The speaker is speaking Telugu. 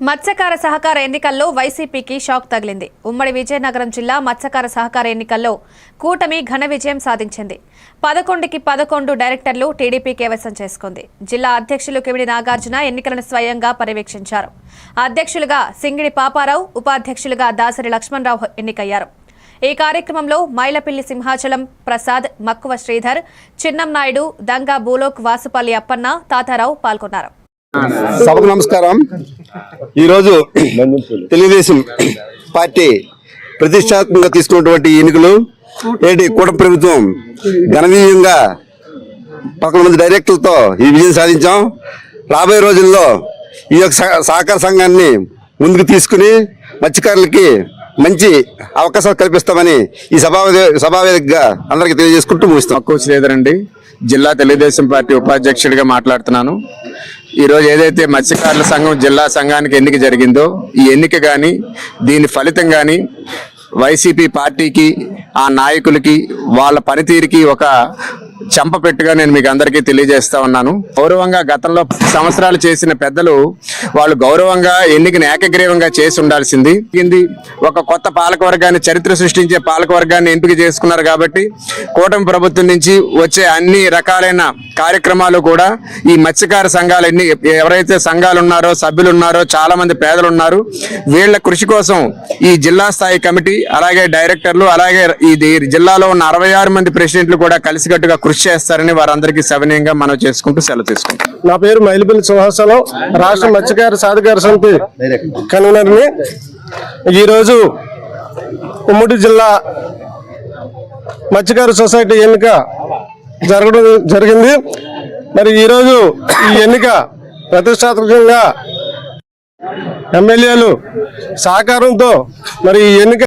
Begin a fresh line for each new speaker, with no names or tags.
మత్స్యకార సహకార ఎన్నికల్లో వైసీపీకి షాక్ తగిలింది. ఉమ్మడి విజయనగరం జిల్లా మత్స్యకార సహకార ఎన్నికల్లో కూటమి ఘన విజయం సాధించింది. 11కి 11 డైరెక్టర్లు టీడీపీ కైవసం చేసుకుంది. జిల్లా అధ్యక్షులు కిమిడి నాగార్జున ఎన్నికలను స్వయంగా పర్యవేక్షించారు. అధ్యక్షులుగా సింగిడి పాపారావు, ఉపాధ్యక్షులుగా దాసరి లక్ష్మణరావు ఎన్నికయ్యారు. ఈ కార్యక్రమంలో మైలపిల్లి సింహాచలం ప్రసాద్, మక్కువ శ్రీధర్, చిన్నం నాయుడు, దంగా బూలోక్, వాసుపల్లి అప్పన్న, తాతారావు పాల్గొన్నారు.
సభకు నమస్కారం. ఈరోజు తెలుగుదేశం పార్టీ ప్రతిష్టాత్మకంగా తీసుకున్నటువంటి ఎన్నికలు కూటమి ప్రభుత్వం ఘననీయంగా 11 మంది డైరెక్టర్లతో ఈ విజయం సాధించాం. రాబోయే రోజుల్లో ఈ యొక్క సహకార సంఘాన్ని ముందుకు తీసుకుని మత్స్యకారులకి మంచి అవకాశాలు కల్పిస్తామని ఈ సభావేదికగా అందరికీ తెలియజేసుకుంటూ ముగిస్తాం.
మక్కువ శ్రీధర్ అండి, జిల్లా తెలుగుదేశం పార్టీ ఉపాధ్యక్షుడిగా మాట్లాడుతున్నాను. ఈరోజు ఏదైతే మత్స్యకారుల సంఘం జిల్లా సంఘానికి ఎన్నిక జరిగిందో, ఈ ఎన్నిక కానీ దీని ఫలితం కానీ వైసీపీ పార్టీకి, ఆ నాయకులకి, వాళ్ళ పనితీరుకి ఒక చెంపపెట్టుగా నేను మీకు అందరికీ తెలియజేస్తా ఉన్నాను. గౌరవంగా గతంలో 10 సంవత్సరాలు చేసిన పెద్దలు వాళ్ళు గౌరవంగా ఎన్నికను ఏకగ్రీవంగా చేసి ఉండాల్సింది. ఒక కొత్త పాలకవర్గాన్ని, చరిత్ర సృష్టించే పాలకవర్గాన్ని ఎంపిక చేసుకున్నారు. కాబట్టి కూటమి ప్రభుత్వం నుంచి వచ్చే అన్ని రకాలైన కార్యక్రమాలు కూడా ఈ మత్స్యకార సంఘాలు ఎవరైతే సంఘాలు ఉన్నారో, సభ్యులు ఉన్నారో, చాలా మంది పేదలు ఉన్నారు. వీళ్ళ కృషి కోసం ఈ జిల్లా స్థాయి కమిటీ, అలాగే డైరెక్టర్లు, అలాగే ఈ జిల్లాలో ఉన్న 66 మంది ప్రెసిడెంట్లు కూడా కలిసికట్టుగా కృషి చేస్తారని వారందరికీ సవినయంగా మనం చేసుకుంటూ సెలవు తీసుకుంటాం.
నా పేరు మైలపిల్లి సింహాచలం, రాష్ట్ర మత్స్యకార సాధికార సమితి కన్వీనర్ని. ఈరోజు ఉమ్మడి జిల్లా మత్స్యకార సొసైటీ ఎన్నిక జరగడం జరిగింది. మరి ఈరోజు ఈ ఎన్నిక ప్రతిష్టాత్మకంగా ఎమ్మెల్యేలు సహకారంతో మరి ఈ ఎన్నిక